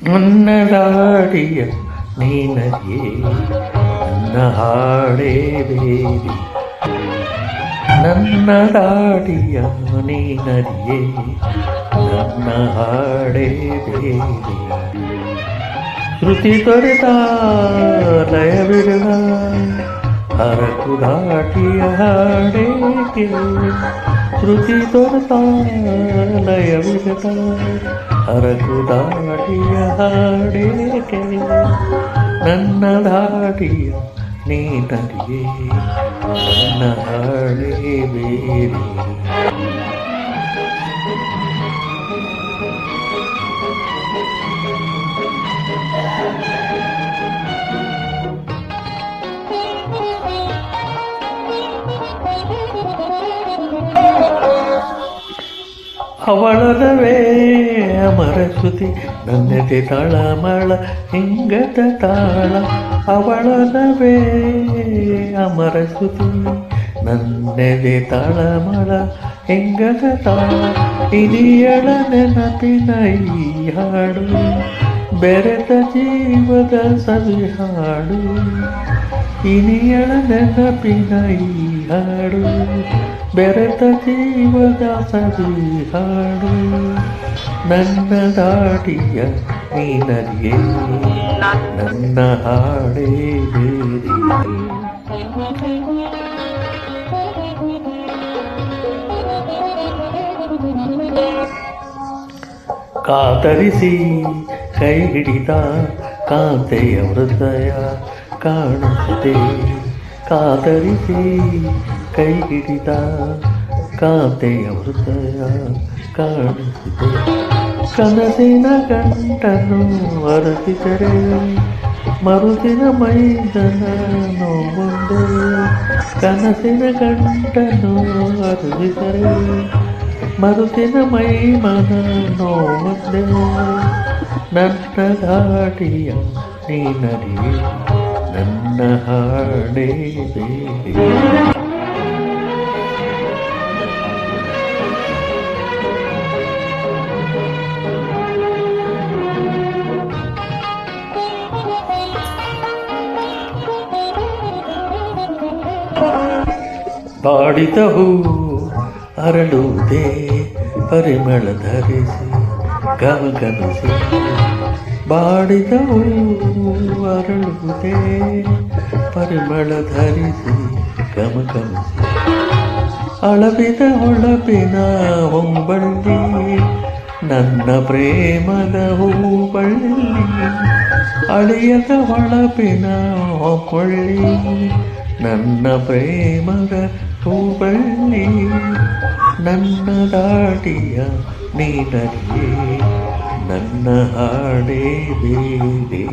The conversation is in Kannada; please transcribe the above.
ನನ್ನ ದಾಡಿಯ ನೀನರಿಯೇ ನನ್ನ ಹಾಡೇ ಬೇರೆ ನನ್ನ ದಾಡಿಯ ನೀನರಿಯೇ ನನ್ನ ಹಾಡೇ ಬೇರೆ ಶ್ರುತಿ ತೊರೆದ ಲಯವಿರುವ ಹರಕು ದಾಟಿಯ ಹಾಡೇಕೆ ಶ್ರುತಿ ತೊರೆದ ಲಯವಿರುವ ಹರಕು ದಾಟಿಯ ಹಾಡೇಕೆ ನನ್ನ ದಾಟಿಯ ನೀನರಿಯೇ ನನ್ನ ಹಾಡೇ ಬೇರೆ ಅವಳದವೇ ಅಮರ ಶ್ರುತಿ ನನ್ನದೆ ತಳಮಳ ಹಿಂಗದ ತಾಳ ಅವಳದವೇ ಅಮರ ಶ್ರುತಿ ನನ್ನದೆ ತಳಮಳ ಹಿಂಗದ ತಾಳ ಇನಿಯಳ ನೆನಪಿನ ಈ ಹಾಡು ಬೆರೆತ ಜೀವದ ಸವಿ ಹಾಡು ಇನಿಯಳ ನೆನಪಿನ ಈ ಹಾಡು ಬೆರೆತ ಜೀವದ ಸವಿ ಹಾಡು ನನ್ನ ದಾಟಿಯ ನೀನರಿಯೇ ನನ್ನ ಹಾಡೇ ಬೇರೆ ಕಾತರಿಸಿ ಕೈ ಹಿಡಿದ ಕಾಂತೆಯ ಹೃದಯ ಕಾಣುತ್ತದೆ ಕಾತರಿಸಿ ಕೈ ಹಿಡಿದ ಕಾಂತೆಯ ಹೃದಯ ಕಾಣಿಸಿದೆ ಕನಸಿನ ಗಂಟನ್ನು ಅರಸಿದರೆ ಮರುದಿನ ಮೈದನ ನೋವುಂದೆ ಕನಸಿನ ಗಂಟನ್ನು ಅರಸಿದರೆ ಮರುದಿನ ಮೈಮನ ನೋವುಂದೆ ನನ್ನ ದಾಟಿಯ ನೀನರಿಯೇ ನನ್ನ ಹಾಡೇ ಬೇರೆ ಬಾಡಿದ ಹೂ ಅರಳುವುದೇ ಪರಿಮಳ ಧರಿಸಿ ಗಮಗಮಿಸಿ ಬಾಡಿದ ಹೂ ಅರಳುವುದೇ ಪರಿಮಳ ಧರಿಸಿ ಗಮಗಮಿಸಿ ಅಳವಿದ ಹೊಳಪಿನ ಹೊಂಬಳ್ಳಿ ನನ್ನ ಪ್ರೇಮದ ಹೂಬಳ್ಳಿ ಅಳಿಯದ ಹೊಳಪಿನ ಹೊಂಬಳ್ಳಿ ನನ್ನ ಪ್ರೇಮದ ಹೂಬಳ್ಳಿ ನನ್ನ ದಾಟಿಯ ನೀನರಿಯೇ ನನ್ನ ಹಾಡೇ ಬೇರೆ